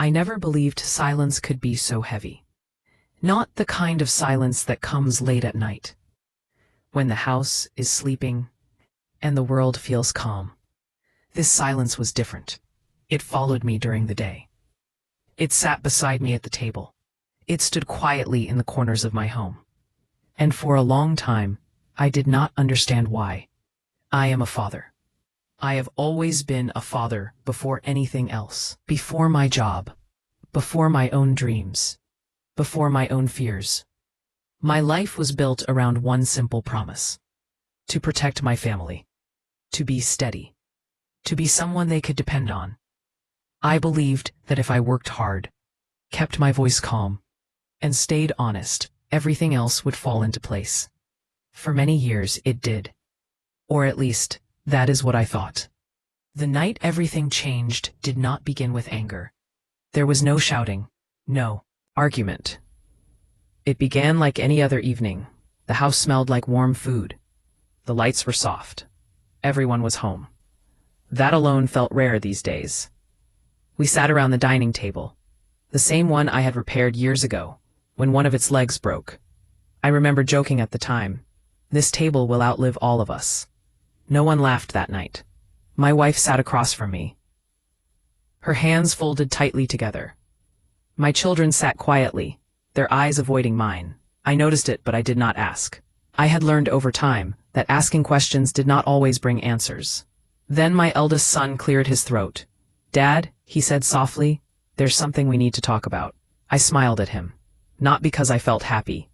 I never believed silence could be so heavy. Not the kind of silence that comes late at night, when the house is sleeping and the world feels calm. This silence was different. It followed me during the day. It sat beside me at the table. It stood quietly in the corners of my home. And for a long time, I did not understand why. I am a father. I have always been a father before anything else. Before my job. Before my own dreams. Before my own fears. My life was built around one simple promise. To protect my family. To be steady. To be someone they could depend on. I believed that if I worked hard, kept my voice calm, and stayed honest, everything else would fall into place. For many years it did. Or at least, that is what I thought. The night everything changed did not begin with anger. There was no shouting, no argument. It began like any other evening. The house smelled like warm food. The lights were soft. Everyone was home. That alone felt rare these days. We sat around the dining table, the same one I had repaired years ago, when one of its legs broke. I remember joking at the time, "This table will outlive all of us." No one laughed that night. My wife sat across from me, her hands folded tightly together. My children sat quietly, their eyes avoiding mine. I noticed it, but I did not ask. I had learned over time that asking questions did not always bring answers. Then my eldest son cleared his throat. "Dad," he said softly, "there's something we need to talk about." I smiled at him, not because I felt happy,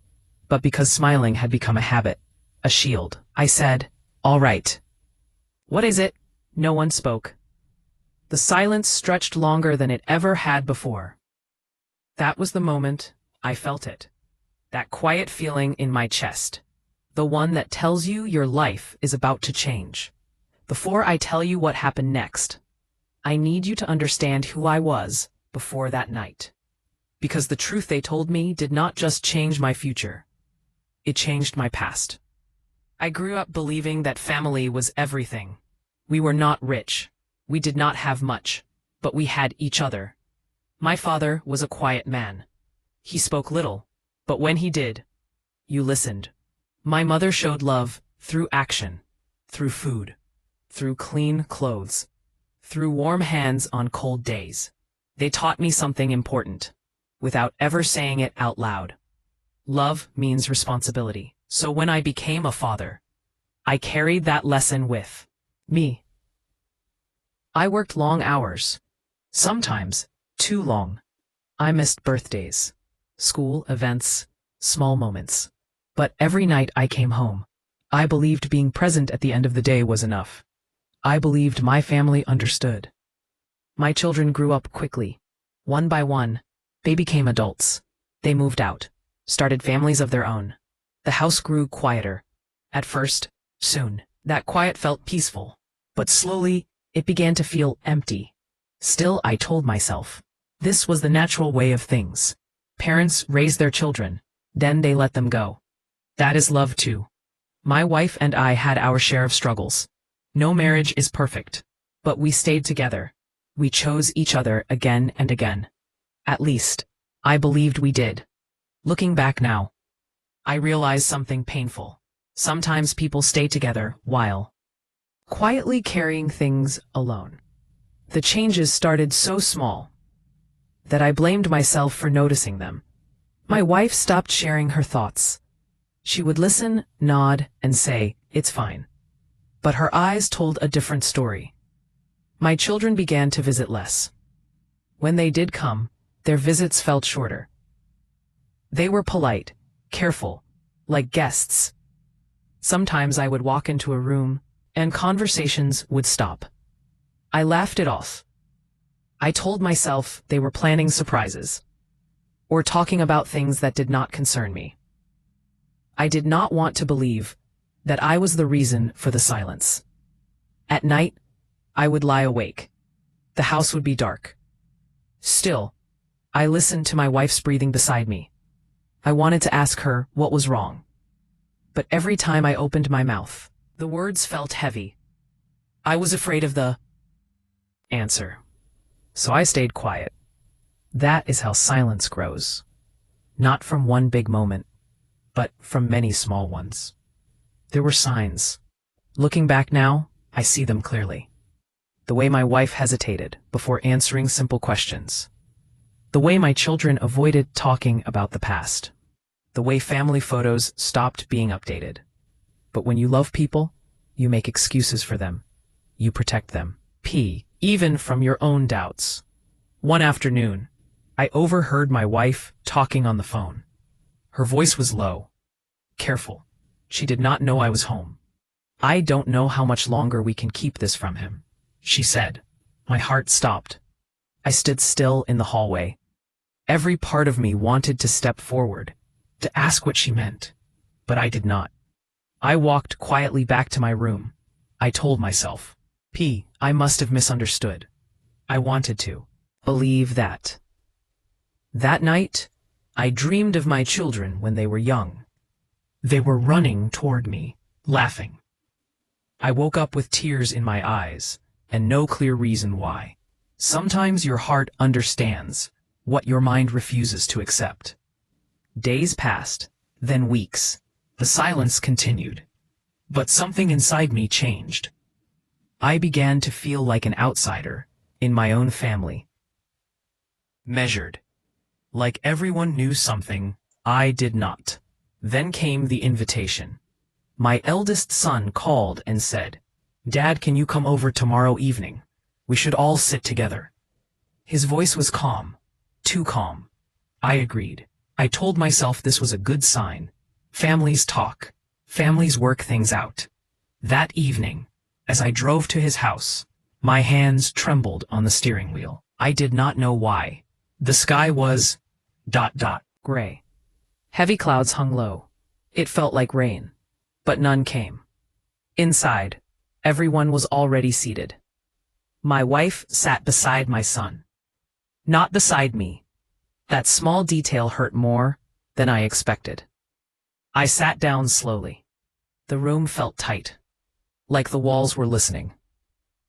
but because smiling had become a habit, a shield. I said, "All right." "What is it?" No one spoke. The silence stretched longer than it ever had before. That was the moment I felt it. That quiet feeling in my chest. The one that tells you your life is about to change. Before I tell you what happened next, I need you to understand who I was before that night. Because the truth they told me did not just change my future. It changed my past. I grew up believing that family was everything. We were not rich. We did not have much, but we had each other. My father was a quiet man. He spoke little, but when he did, you listened. My mother showed love through action, through food, through clean clothes, through warm hands on cold days. They taught me something important, without ever saying it out loud. Love means responsibility. So when I became a father, I carried that lesson with me. I worked long hours, sometimes too long. I missed birthdays, school events, small moments. But every night I came home, I believed being present at the end of the day was enough. I believed my family understood. My children grew up quickly. One by one, they became adults. They moved out, started families of their own. The house grew quieter. At first, soon, that quiet felt peaceful. But slowly, it began to feel empty. Still, I told myself, this was the natural way of things. Parents raise their children, then they let them go. That is love too. My wife and I had our share of struggles. No marriage is perfect. But we stayed together. We chose each other again and again. At least, I believed we did. Looking back now, I realize something painful. Sometimes people stay together while quietly carrying things alone. The changes started so small that I blamed myself for noticing them. My wife stopped sharing her thoughts. She would listen, nod, and say, "It's fine." But her eyes told a different story. My children began to visit less. When they did come, their visits felt shorter. They were polite, careful, like guests. Sometimes I would walk into a room, and conversations would stop. I laughed it off. I told myself they were planning surprises, or talking about things that did not concern me. I did not want to believe that I was the reason for the silence. At night, I would lie awake. The house would be dark. Still, I listened to my wife's breathing beside me. I wanted to ask her what was wrong. But every time I opened my mouth, the words felt heavy. I was afraid of the answer. So I stayed quiet. That is how silence grows. Not from one big moment, but from many small ones. There were signs. Looking back now, I see them clearly. The way my wife hesitated before answering simple questions. The way my children avoided talking about the past. The way family photos stopped being updated. But when you love people, you make excuses for them. You protect them. Even from your own doubts. One afternoon, I overheard my wife talking on the phone. Her voice was low, careful. She did not know I was home. "I don't know how much longer we can keep this from him," she said. My heart stopped. I stood still in the hallway. Every part of me wanted to step forward, to ask what she meant, but I did not. I walked quietly back to my room. I told myself, I must have misunderstood. I wanted to believe that. That night, I dreamed of my children when they were young. They were running toward me, laughing. I woke up with tears in my eyes, and no clear reason why. Sometimes your heart understands what your mind refuses to accept. Days passed, then weeks. The silence continued. But something inside me changed. I began to feel like an outsider in my own family. Measured. Like everyone knew something, I did not. Then came the invitation. My eldest son called and said, "Dad, can you come over tomorrow evening? We should all sit together." His voice was calm, too calm. I agreed. I told myself this was a good sign. Families talk. Families work things out. That evening, as I drove to his house, my hands trembled on the steering wheel. I did not know why. The sky was ... gray. Heavy clouds hung low. It felt like rain, but none came. Inside, everyone was already seated. My wife sat beside my son. Not beside me. That small detail hurt more than I expected. I sat down slowly. The room felt tight, like the walls were listening.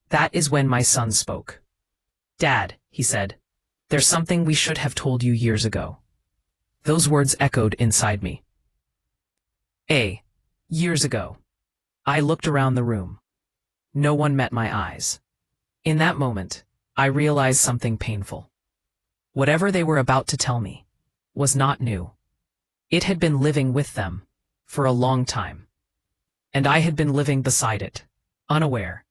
That is when my son spoke. "Dad," he said, "there's something we should have told you years ago." Those words echoed inside me. Years ago. I looked around the room. No one met my eyes. In that moment, I realized something painful. Whatever they were about to tell me was not new. It had been living with them for a long time. And I had been living beside it, unaware.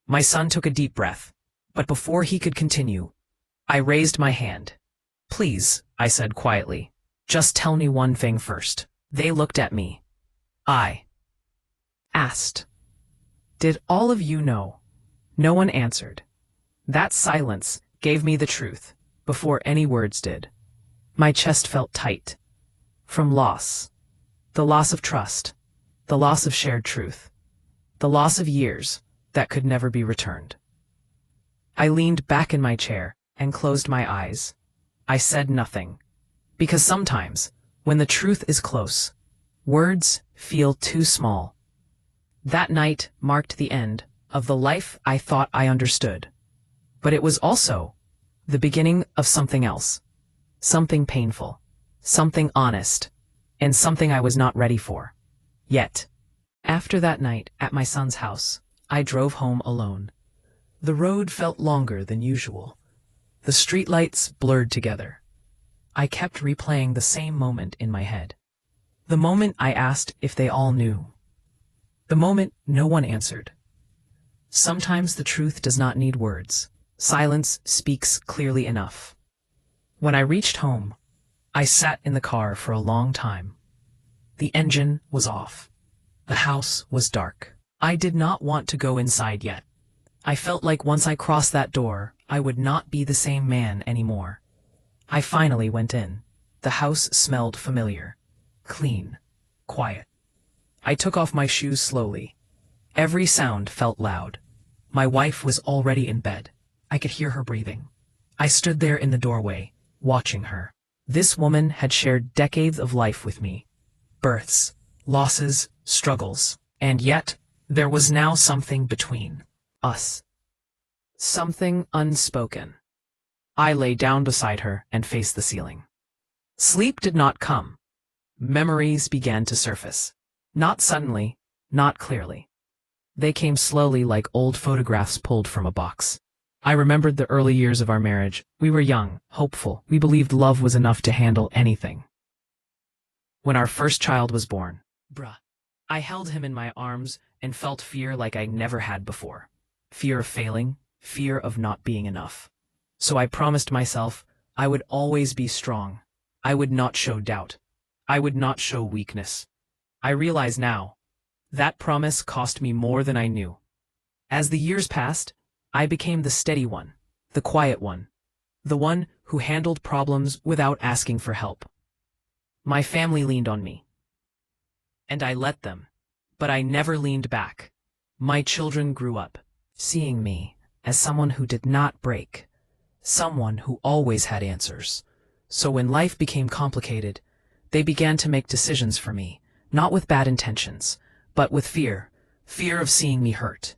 My son took a deep breath, but before he could continue, I raised my hand. "Please," I said quietly, "just tell me one thing first." They looked at me. I asked, "Did all of you know?" No one answered. That silence gave me the truth before any words did. My chest felt tight. From loss. The loss of trust. The loss of shared truth. The loss of years that could never be returned. I leaned back in my chair and closed my eyes. I said nothing. Because sometimes, when the truth is close, words feel too small. That night marked the end of the life I thought I understood. But it was also the beginning of something else. Something painful. Something honest. And something I was not ready for. Yet. After that night at my son's house, I drove home alone. The road felt longer than usual. The streetlights blurred together. I kept replaying the same moment in my head. The moment I asked if they all knew. The moment no one answered. Sometimes the truth does not need words. Silence speaks clearly enough. When I reached home, I sat in the car for a long time. The engine was off. The house was dark. I did not want to go inside yet. I felt like once I crossed that door, I would not be the same man anymore. I finally went in. The house smelled familiar. Clean. Quiet. I took off my shoes slowly. Every sound felt loud. My wife was already in bed. I could hear her breathing. I stood there in the doorway, watching her. This woman had shared decades of life with me. Births, losses, struggles. And yet, there was now something between us. Something unspoken. I lay down beside her and faced the ceiling. Sleep did not come. Memories began to surface. Not suddenly, not clearly. They came slowly like old photographs pulled from a box. I remembered the early years of our marriage. We were young, hopeful. We believed love was enough to handle anything. When our first child was born, I held him in my arms and felt fear like I never had before. Fear of failing, fear of not being enough. So I promised myself I would always be strong. I would not show doubt. I would not show weakness. I realize now, that promise cost me more than I knew. As the years passed, I became the steady one, the quiet one, the one who handled problems without asking for help. My family leaned on me, and I let them, but I never leaned back. My children grew up, seeing me as someone who did not break, someone who always had answers. So when life became complicated, they began to make decisions for me, not with bad intentions, but with fear of seeing me hurt.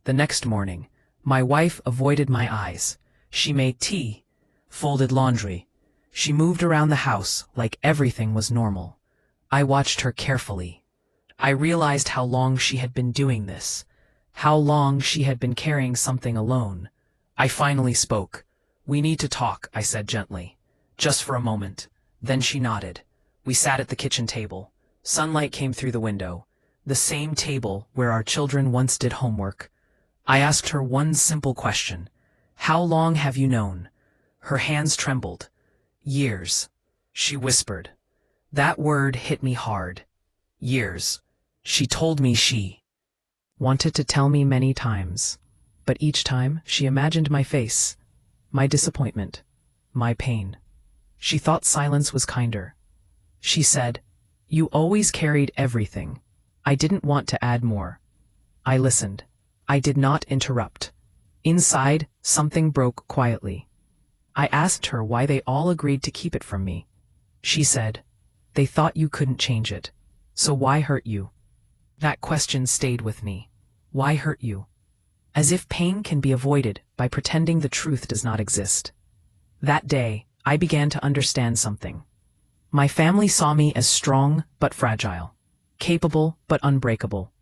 The next morning, my wife avoided my eyes. She made tea, folded laundry. She moved around the house like everything was normal. I watched her carefully. I realized how long she had been doing this, how long she had been carrying something alone. I finally spoke. "We need to talk," I said gently. "Just for a moment." Then she nodded. We sat at the kitchen table. Sunlight came through the window, the same table where our children once did homework. I asked her one simple question. "How long have you known?" Her hands trembled. "Years," she whispered. That word hit me hard. Years. She told me she wanted to tell me many times, but each time she imagined my face, my disappointment, my pain. She thought silence was kinder. She said, "You always carried everything." I didn't want to add more. I listened. I did not interrupt. Inside, something broke quietly. I asked her why they all agreed to keep it from me. She said, "They thought you couldn't change it. So why hurt you?" That question stayed with me. Why hurt you? As if pain can be avoided by pretending the truth does not exist. That day, I began to understand something. My family saw me as strong but fragile, capable but unbreakable.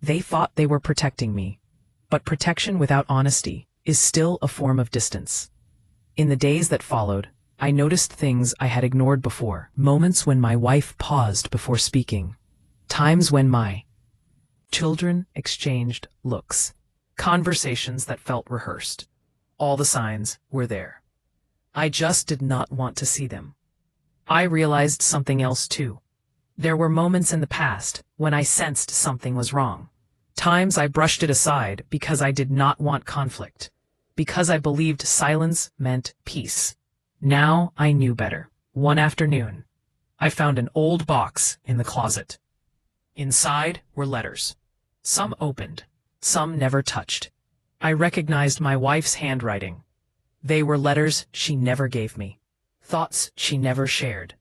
They thought they were protecting me, but protection without honesty is still a form of distance. In the days that followed, I noticed things I had ignored before, moments when my wife paused before speaking, times when my children exchanged looks, conversations that felt rehearsed. All the signs were there. I just did not want to see them. I realized something else too. There were moments in the past when I sensed something was wrong. Times I brushed it aside because I did not want conflict, because I believed silence meant peace. Now I knew better. One afternoon, I found an old box in the closet. Inside were letters. Some opened, some never touched. I recognized my wife's handwriting. They were letters she never gave me, thoughts she never shared.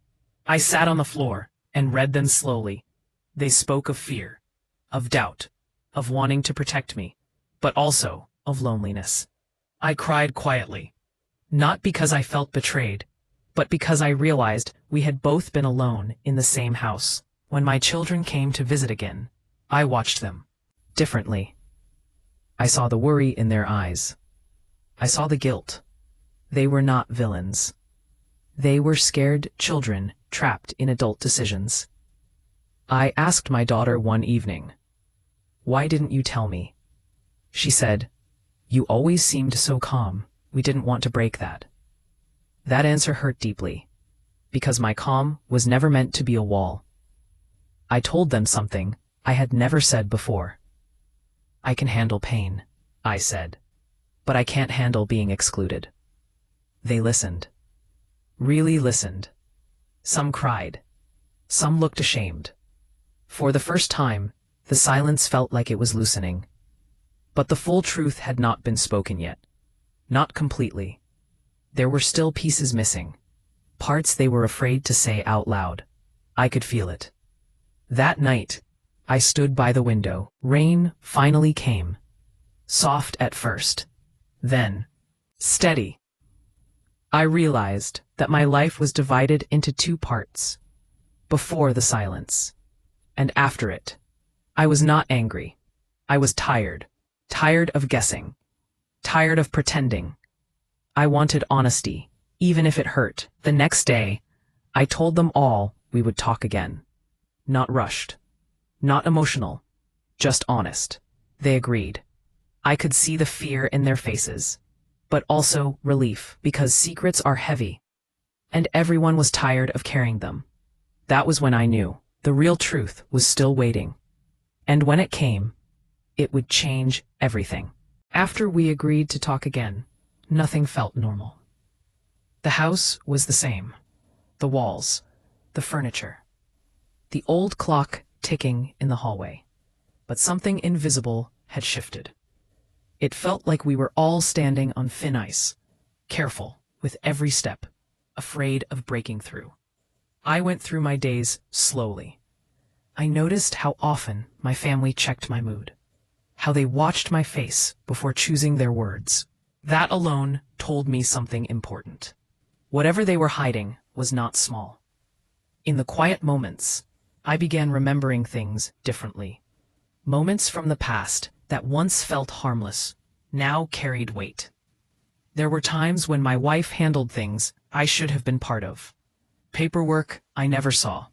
I sat on the floor and read them slowly. They spoke of fear, of doubt, of wanting to protect me, but also of loneliness. I cried quietly, not because I felt betrayed, but because I realized we had both been alone in the same house. When my children came to visit again, I watched them differently. I saw the worry in their eyes. I saw the guilt. They were not villains. They were scared children trapped in adult decisions. I asked my daughter one evening, "Why didn't you tell me?" She said, "You always seemed so calm. We didn't want to break that." That answer hurt deeply, because my calm was never meant to be a wall. I told them something I had never said before. "I can handle pain," I said, "but I can't handle being excluded." They listened. Really listened. Some cried. Some looked ashamed. For the first time, the silence felt like it was loosening. But the full truth had not been spoken yet. Not completely. There were still pieces missing. Parts they were afraid to say out loud. I could feel it. That night, I stood by the window. Rain finally came. Soft at first. Then, steady. I realized that my life was divided into two parts, before the silence and after it. I was not angry. I was tired. Tired of guessing. Tired of pretending. I wanted honesty, even if it hurt. The next day, I told them all we would talk again. Not rushed. Not emotional. Just honest. They agreed. I could see the fear in their faces, but also relief, because secrets are heavy, and everyone was tired of carrying them. That was when I knew the real truth was still waiting. And when it came, it would change everything. After we agreed to talk again, nothing felt normal. The house was the same. The walls, the furniture, the old clock ticking in the hallway. But something invisible had shifted. It felt like we were all standing on thin ice, careful with every step, afraid of breaking through. I went through my days slowly. I noticed how often my family checked my mood, how they watched my face before choosing their words. That alone told me something important. Whatever they were hiding was not small. In the quiet moments, I began remembering things differently. Moments from the past that once felt harmless now carried weight. There were times when my wife handled things I should have been part of. Paperwork I never saw.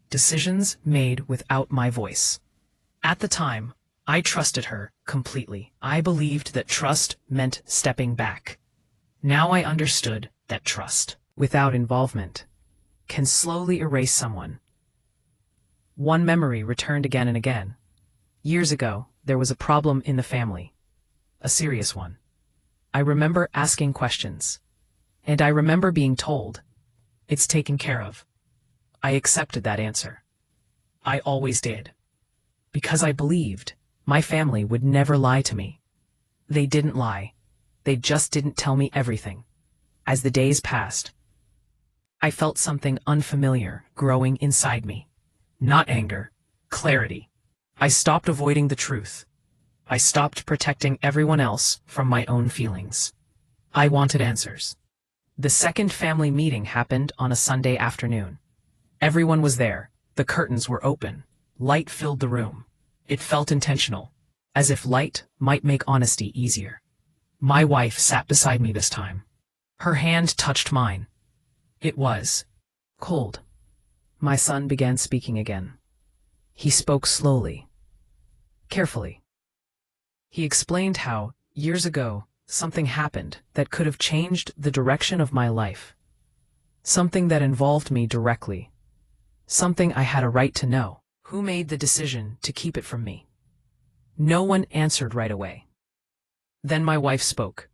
Decisions made without my voice. At the time, I trusted her completely. I believed that trust meant stepping back. Now I understood that trust, without involvement, can slowly erase someone. One memory returned again and again. Years ago, there was a problem in the family. A serious one. I remember asking questions. And I remember being told, "It's taken care of." I accepted that answer. I always did. Because I believed my family would never lie to me. They didn't lie. They just didn't tell me everything. As the days passed, I felt something unfamiliar growing inside me. Not anger, clarity. I stopped avoiding the truth. I stopped protecting everyone else from my own feelings. I wanted answers. The second family meeting happened on a Sunday afternoon. Everyone was there. The curtains were open. Light filled the room. It felt intentional, as if light might make honesty easier. My wife sat beside me this time. Her hand touched mine. It was cold. My son began speaking again. He spoke slowly, carefully. He explained how, years ago, something happened that could have changed the direction of my life. Something that involved me directly. Something I had a right to know. Who made the decision to keep it from me? No one answered right away. Then my wife spoke.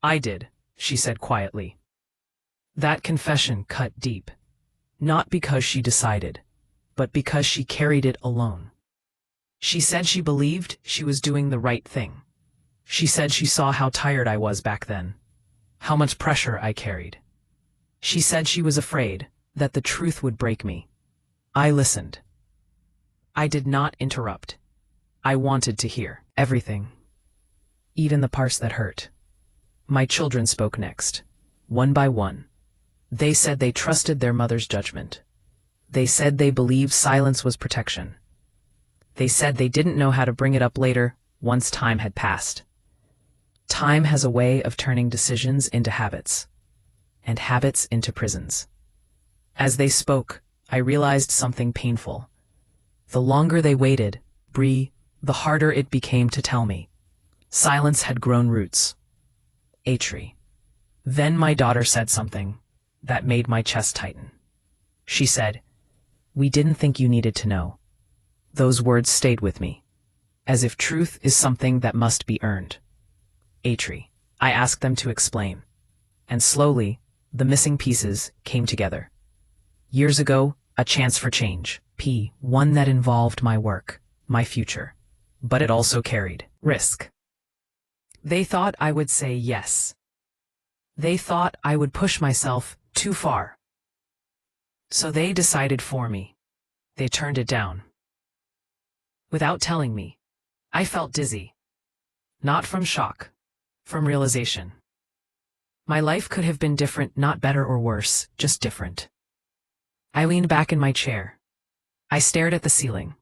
"I did," she said quietly. That confession cut deep. Not because she decided, but because she carried it alone. She said she believed she was doing the right thing. She said she saw how tired I was back then, how much pressure I carried. She said she was afraid that the truth would break me. I listened. I did not interrupt. I wanted to hear everything, even the parts that hurt. My children spoke next, one by one. They said they trusted their mother's judgment. They said they believed silence was protection. They said they didn't know how to bring it up later once time had passed. Time has a way of turning decisions into habits, and habits into prisons. As they spoke, I realized something painful. The longer they waited, Bree, the harder it became to tell me. Silence had grown roots. A tree. Then my daughter said something that made my chest tighten. She said, "We didn't think you needed to know." Those words stayed with me, as if truth is something that must be earned. A tree. I asked them to explain. And slowly, the missing pieces came together. Years ago, a chance for change. One that involved my work, my future. But it also carried risk. They thought I would say yes. They thought I would push myself too far. So they decided for me. They turned it down. Without telling me, I felt dizzy. Not from shock, from realization. My life could have been different, not better or worse, just different. I leaned back in my chair. I stared at the ceiling.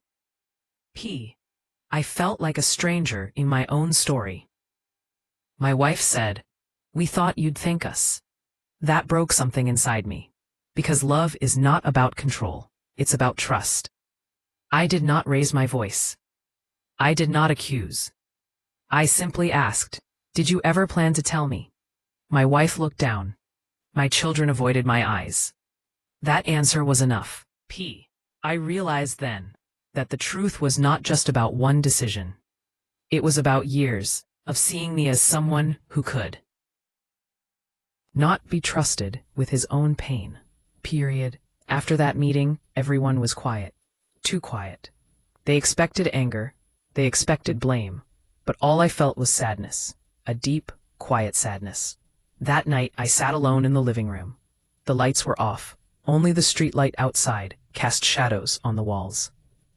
I felt like a stranger in my own story. My wife said, "We thought you'd thank us." That broke something inside me. Because love is not about control, it's about trust. I did not raise my voice. I did not accuse. I simply asked, "Did you ever plan to tell me?" My wife looked down. My children avoided my eyes. That answer was enough. I realized then that the truth was not just about one decision. It was about years of seeing me as someone who could not be trusted with his own pain. After that meeting, everyone was quiet. Too quiet. They expected anger. They expected blame. But all I felt was sadness. A deep, quiet sadness. That night, I sat alone in the living room. The lights were off. Only the streetlight outside cast shadows on the walls.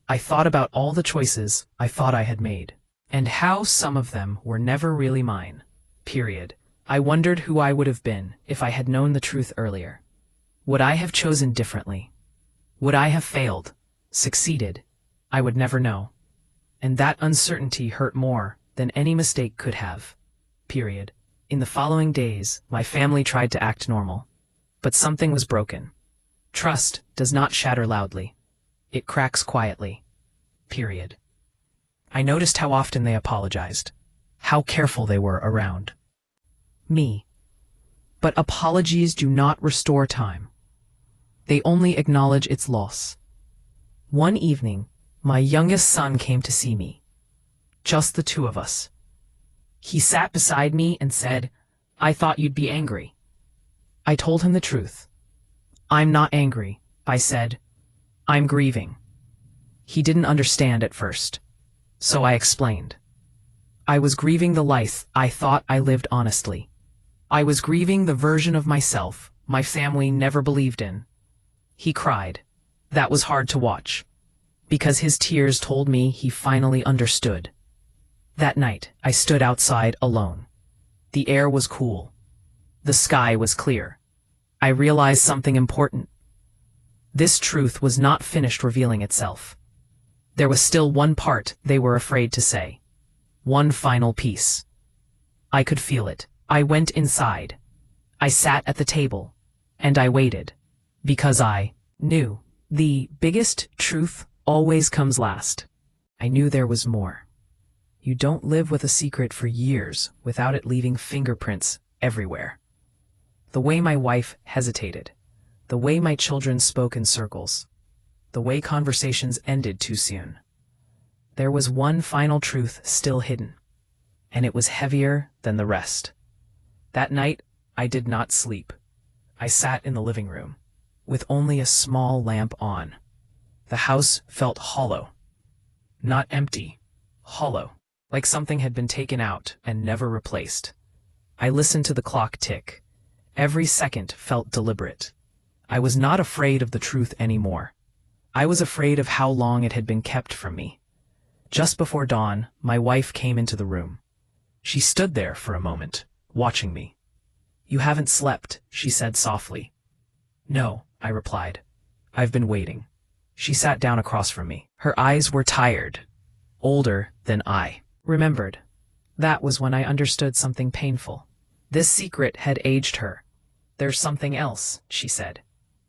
I thought about all the choices I thought I had made, and how some of them were never really mine. I wondered who I would have been if I had known the truth earlier. Would I have chosen differently? Would I have failed? Succeeded? I would never know. And that uncertainty hurt more than any mistake could have. In the following days, my family tried to act normal. But something was broken. Trust does not shatter loudly. It cracks quietly. I noticed how often they apologized. How careful they were around me. But apologies do not restore time. They only acknowledge its loss. One evening, my youngest son came to see me. Just the two of us. He sat beside me and said, "I thought you'd be angry." I told him the truth. "I'm not angry," I said. "I'm grieving." He didn't understand at first. So I explained. I was grieving the life I thought I lived honestly. I was grieving the version of myself my family never believed in. He cried. That was hard to watch, because his tears told me he finally understood. That night, I stood outside alone. The air was cool. The sky was clear. I realized something important. This truth was not finished revealing itself. There was still one part they were afraid to say. One final piece. I could feel it. I went inside. I sat at the table, and I waited, because I knew the biggest truth always comes last. I knew there was more. You don't live with a secret for years without it leaving fingerprints everywhere. The way my wife hesitated, the way my children spoke in circles, the way conversations ended too soon. There was one final truth still hidden, and it was heavier than the rest. That night, I did not sleep. I sat in the living room, with only a small lamp on. The house felt hollow. Not empty, hollow, like something had been taken out and never replaced. I listened to the clock tick. Every second felt deliberate. I was not afraid of the truth anymore. I was afraid of how long it had been kept from me. Just before dawn, my wife came into the room. She stood there for a moment, watching me. "You haven't slept," she said softly. "No," I replied. "I've been waiting." She sat down across from me. Her eyes were tired, older than I remembered. That was when I understood something painful. This secret had aged her. "There's something else," she said.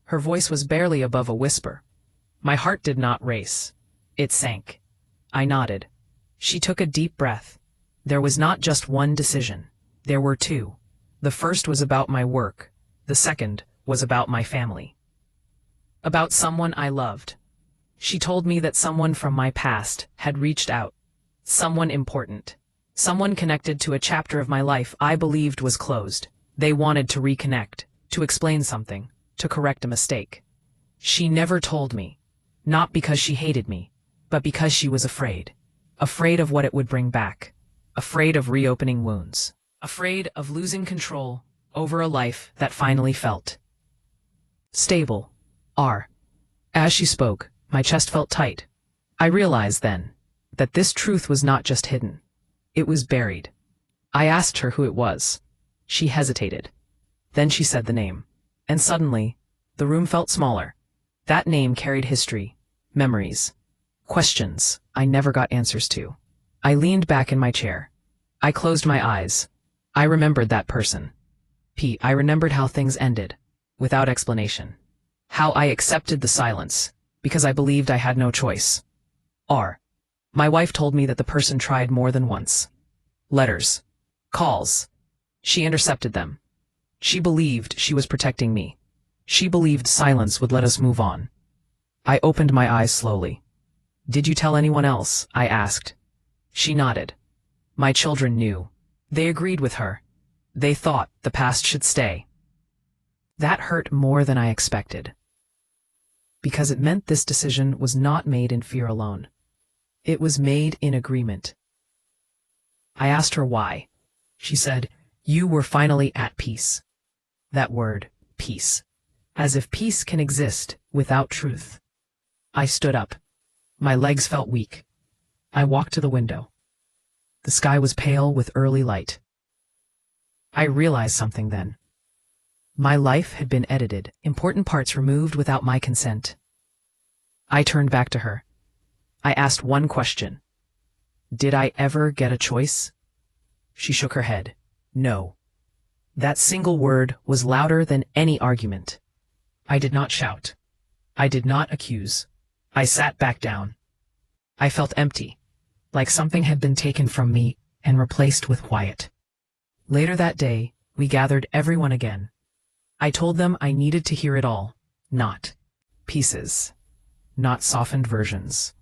Her voice was barely above a whisper. My heart did not race. It sank. I nodded. She took a deep breath. There was not just one decision. There were two. The first was about my work. The second was about my family. About someone I loved. She told me that someone from my past had reached out. Someone important. Someone connected to a chapter of my life I believed was closed. They wanted to reconnect, to explain something, to correct a mistake. She never told me. Not because she hated me, but because she was afraid. Afraid of what it would bring back. Afraid of reopening wounds. Afraid of losing control over a life that finally felt stable. As she spoke, my chest felt tight. I realized then that this truth was not just hidden. It was buried. I asked her who it was. She hesitated. Then she said the name. And suddenly, the room felt smaller. That name carried history, memories, questions I never got answers to. I leaned back in my chair. I closed my eyes. I remembered that person. I remembered how things ended, without explanation. How I accepted the silence, because I believed I had no choice. My wife told me that the person tried more than once. Letters. Calls. She intercepted them. She believed she was protecting me. She believed silence would let us move on. I opened my eyes slowly. "Did you tell anyone else?" I asked. She nodded. "My children knew. They agreed with her. They thought the past should stay." That hurt more than I expected, because it meant this decision was not made in fear alone. It was made in agreement. I asked her why. She said, "You were finally at peace." That word, peace. As if peace can exist without truth. I stood up. My legs felt weak. I walked to the window. The sky was pale with early light. I realized something then. My life had been edited, important parts removed without my consent. I turned back to her. I asked one question. Did I ever get a choice? She shook her head. No. That single word was louder than any argument. I did not shout. I did not accuse. I sat back down. I felt empty, like something had been taken from me and replaced with quiet. Later that day, we gathered everyone again. I told them I needed to hear it all, not pieces, not softened versions,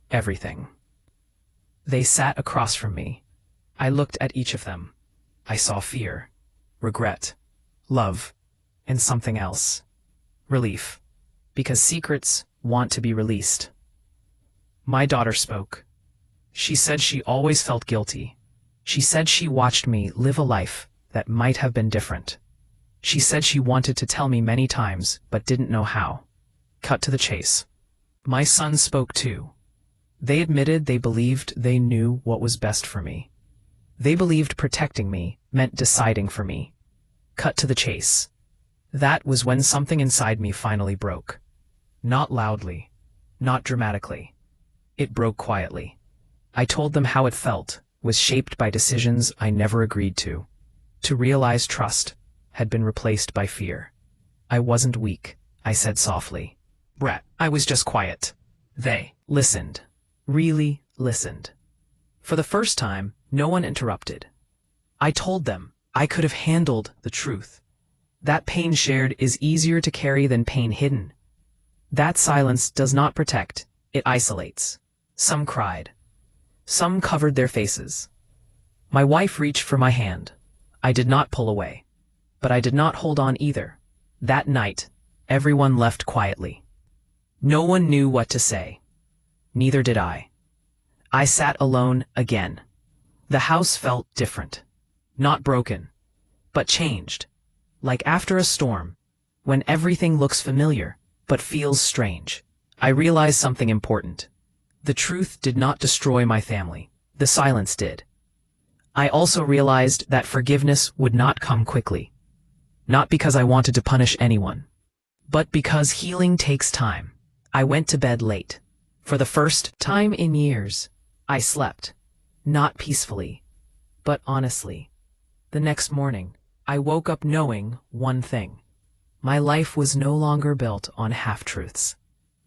everything. They sat across from me. I looked at each of them. I saw fear, regret, love, and something else. Relief, because secrets want to be released. My daughter spoke. She said she always felt guilty. She said she watched me live a life that might have been different. She said she wanted to tell me many times, but didn't know how. Cut to the chase. My sons spoke too. They admitted they believed they knew what was best for me. They believed protecting me meant deciding for me. Cut to the chase. That was when something inside me finally broke. Not loudly, not dramatically. It broke quietly. I told them how it felt, was shaped by decisions I never agreed to. To realize trust had been replaced by fear. I wasn't weak, I said softly. Brett, I was just quiet. They listened, really listened. For the first time, no one interrupted. I told them I could have handled the truth. That pain shared is easier to carry than pain hidden. That silence does not protect, it isolates. Some cried. Some covered their faces. My wife reached for my hand. I did not pull away. But I did not hold on either. That night, everyone left quietly. No one knew what to say. Neither did I. I sat alone again. The house felt different. Not broken, but changed. Like after a storm, when everything looks familiar, but feels strange. I realized something important. The truth did not destroy my family. The silence did. I also realized that forgiveness would not come quickly. Not because I wanted to punish anyone, but because healing takes time. I went to bed late. For the first time in years, I slept. Not peacefully, but honestly. The next morning, I woke up knowing one thing. My life was no longer built on half-truths.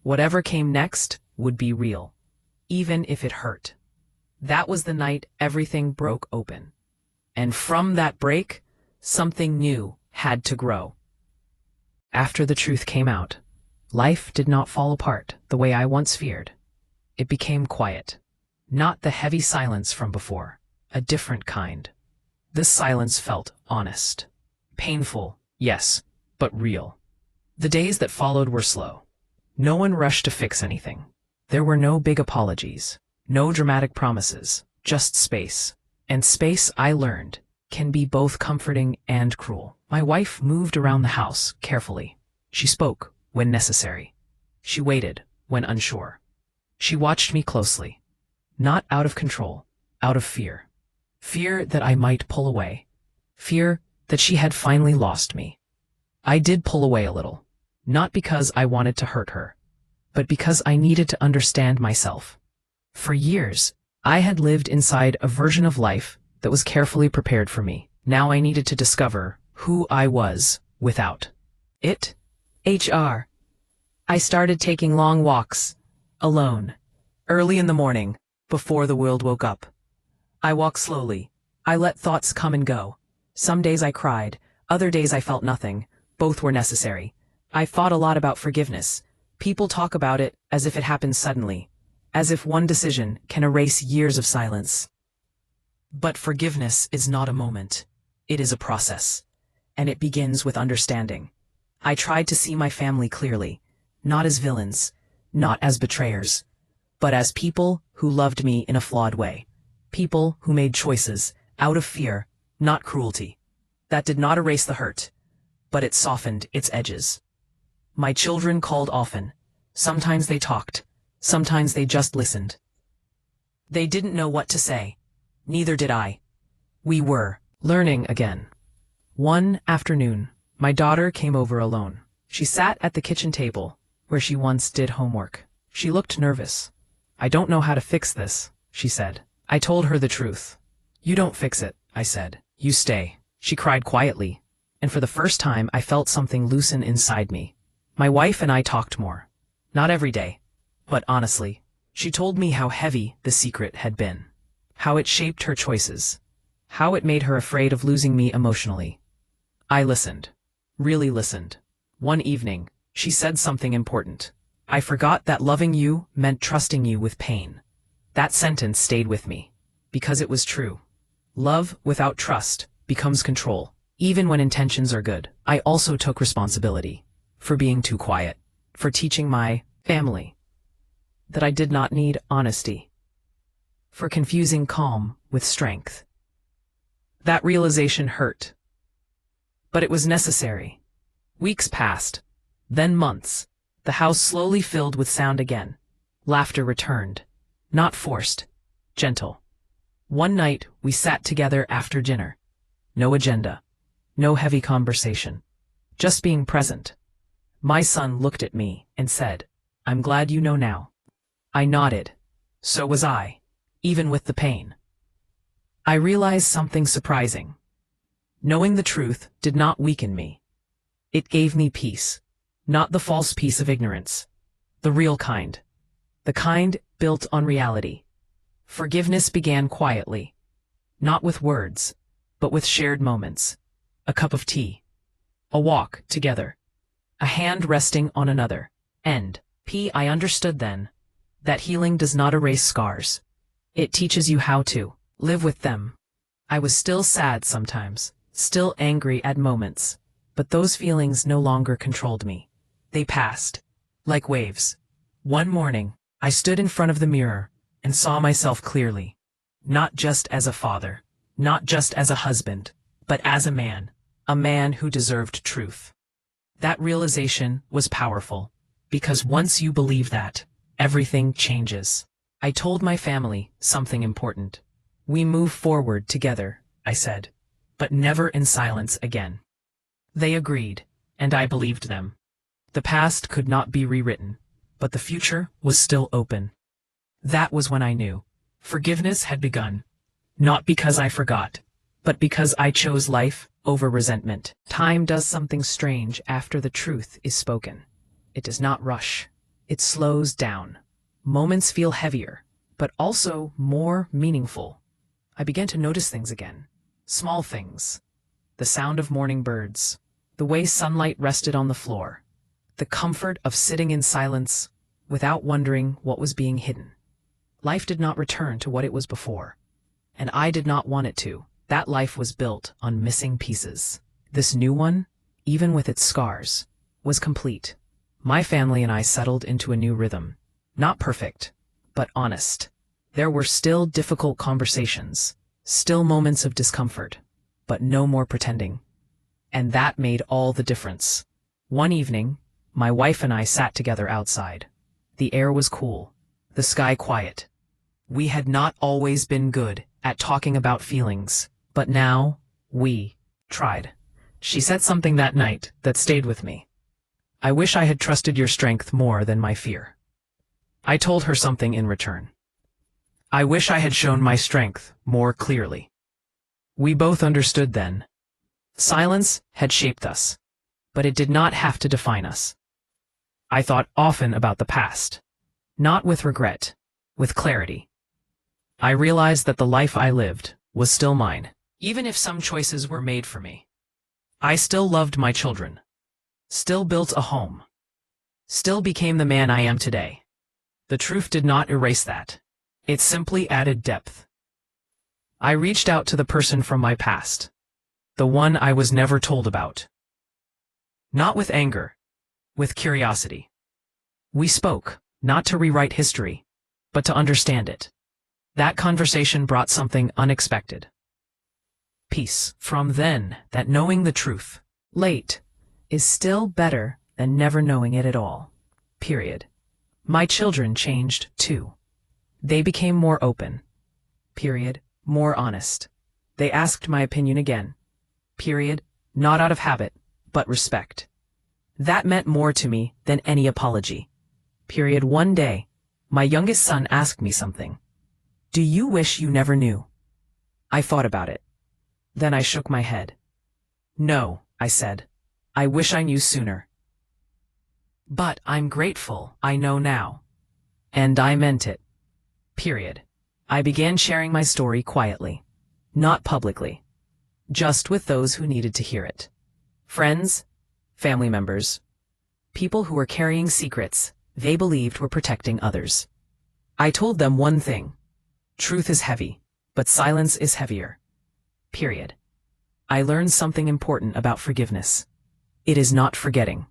Whatever came next would be real, even if it hurt. That was the night everything broke open. And from that break, something new had to grow. After the truth came out, life did not fall apart the way I once feared. It became quiet. Not the heavy silence from before, a different kind. This silence felt honest. Painful, yes, but real. The days that followed were slow. No one rushed to fix anything. There were no big apologies, no dramatic promises, just space. And space, I learned, can be both comforting and cruel. My wife moved around the house carefully. She spoke when necessary. She waited when unsure. She watched me closely. Not out of control, out of fear. Fear that I might pull away. Fear that she had finally lost me. I did pull away a little, not because I wanted to hurt her, but because I needed to understand myself. For years, I had lived inside a version of life that was carefully prepared for me. Now I needed to discover who I was without it. I started taking long walks, alone, early in the morning, before the world woke up. I walked slowly. I let thoughts come and go. Some days I cried, other days I felt nothing. Both were necessary. I thought a lot about forgiveness. People talk about it as if it happens suddenly, as if one decision can erase years of silence. But forgiveness is not a moment. It is a process, and it begins with understanding. I tried to see my family clearly, not as villains, not as betrayers, but as people who loved me in a flawed way. People who made choices out of fear, not cruelty. That did not erase the hurt, but it softened its edges. My children called often. Sometimes they talked. Sometimes they just listened. They didn't know what to say. Neither did I. We were learning again. One afternoon, my daughter came over alone. She sat at the kitchen table, where she once did homework. She looked nervous. "I don't know how to fix this," she said. I told her the truth. "You don't fix it," I said. "You stay." She cried quietly, and for the first time I felt something loosen inside me. My wife and I talked more. Not every day, but honestly. She told me how heavy the secret had been, how it shaped her choices, how it made her afraid of losing me emotionally. I listened, really listened. One evening, she said something important. "I forgot that loving you meant trusting you with pain." That sentence stayed with me, because it was true. Love without trust becomes control, even when intentions are good. I also took responsibility for being too quiet, for teaching my family that I did not need honesty, for confusing calm with strength. That realization hurt, but it was necessary. Weeks passed, then months. The house slowly filled with sound again. Laughter returned, not forced, gentle. One night we sat together after dinner. No agenda, no heavy conversation, just being present. My son looked at me and said, "I'm glad you know now." I nodded. So was I, even with the pain. I realized something surprising. Knowing the truth did not weaken me. It gave me peace, not the false peace of ignorance, the real kind, the kind built on reality. Forgiveness began quietly, not with words, but with shared moments. A cup of tea, a walk together, a hand resting on another. I understood then that healing does not erase scars. It teaches you how to live with them. I was still sad sometimes, still angry at moments, but those feelings no longer controlled me. They passed, like waves. One morning, I stood in front of the mirror and saw myself clearly, not just as a father, not just as a husband, but as a man who deserved truth. That realization was powerful, because once you believe that, everything changes. I told my family something important. "We move forward together," I said, "but never in silence again." They agreed, and I believed them. The past could not be rewritten, but the future was still open. That was when I knew forgiveness had begun, not because I forgot, but because I chose life over resentment. Time does something strange after the truth is spoken. It does not rush. It slows down. Moments feel heavier, but also more meaningful. I began to notice things again. Small things. The sound of morning birds. The way sunlight rested on the floor. The comfort of sitting in silence without wondering what was being hidden. Life did not return to what it was before, and I did not want it to. That life was built on missing pieces. This new one, even with its scars, was complete. My family and I settled into a new rhythm. Not perfect, but honest. There were still difficult conversations, still moments of discomfort, but no more pretending. And that made all the difference. One evening, my wife and I sat together outside. The air was cool, the sky quiet. We had not always been good at talking about feelings, but now we tried. She said something that night that stayed with me. I wish I had trusted your strength more than my fear. I told her something in return. I wish I had shown my strength more clearly. We both understood then. Silence had shaped us, but it did not have to define us. I thought often about the past, not with regret, with clarity. I realized that the life I lived was still mine, even if some choices were made for me. I still loved my children, still built a home, still became the man I am today. The truth did not erase that. It simply added depth. I reached out to the person from my past, the one I was never told about. Not with anger, with curiosity. We spoke, not to rewrite history, but to understand it. That conversation brought something unexpected. Peace. From then, that knowing the truth, late, is still better than never knowing it at all. Period. My children changed, too. They became more open. Period. More honest. They asked my opinion again. Period. Not out of habit, but respect. That meant more to me than any apology. Period. One day, my youngest son asked me something. Do you wish you never knew? I thought about it. Then I shook my head. No, I said. I wish I knew sooner. But I'm grateful I know now. And I meant it. Period. I began sharing my story quietly, not publicly, just with those who needed to hear it. Friends, family members, people who were carrying secrets they believed were protecting others. I told them one thing. Truth is heavy, but silence is heavier. Period. I learned something important about forgiveness. It is not forgetting.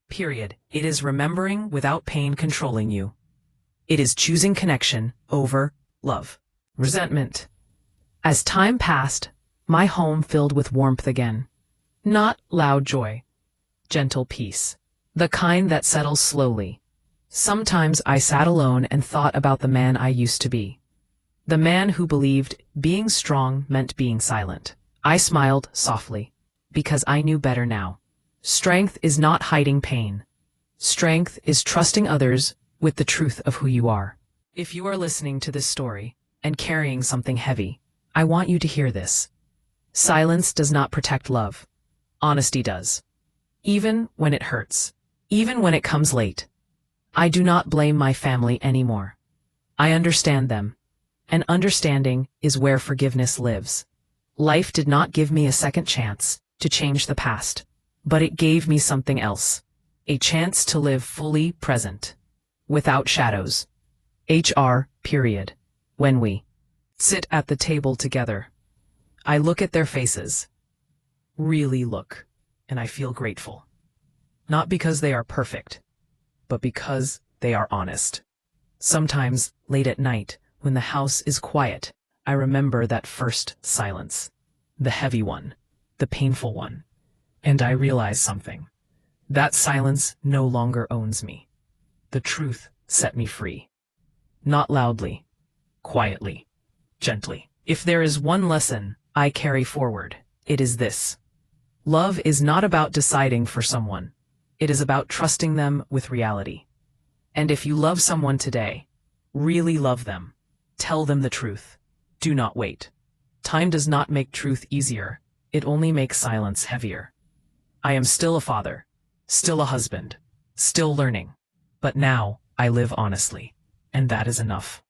Period. It is remembering without pain controlling you. It is choosing connection over love. Resentment. As time passed, my home filled with warmth again. Not loud joy. Gentle peace. The kind that settles slowly. Sometimes I sat alone and thought about the man I used to be. The man who believed being strong meant being silent. I smiled softly, because I knew better now. Strength is not hiding pain. Strength is trusting others with the truth of who you are. If you are listening to this story and carrying something heavy, I want you to hear this. Silence does not protect love. Honesty does. Even when it hurts. Even when it comes late. I do not blame my family anymore. I understand them. And understanding is where forgiveness lives. Life did not give me a second chance to change the past, but it gave me something else. A chance to live fully present. Without shadows. Period. When we sit at the table together, I look at their faces. Really look, and I feel grateful. Not because they are perfect, but because they are honest. Sometimes, late at night, when the house is quiet, I remember that first silence. The heavy one, the painful one. And I realize something. That silence no longer owns me. The truth set me free. Not loudly, quietly, gently. If there is one lesson I carry forward, it is this. Love is not about deciding for someone. It is about trusting them with reality. And if you love someone today, really love them. Tell them the truth. Do not wait. Time does not make truth easier. It only makes silence heavier. I am still a father, still a husband, still learning. But now I live honestly, and that is enough.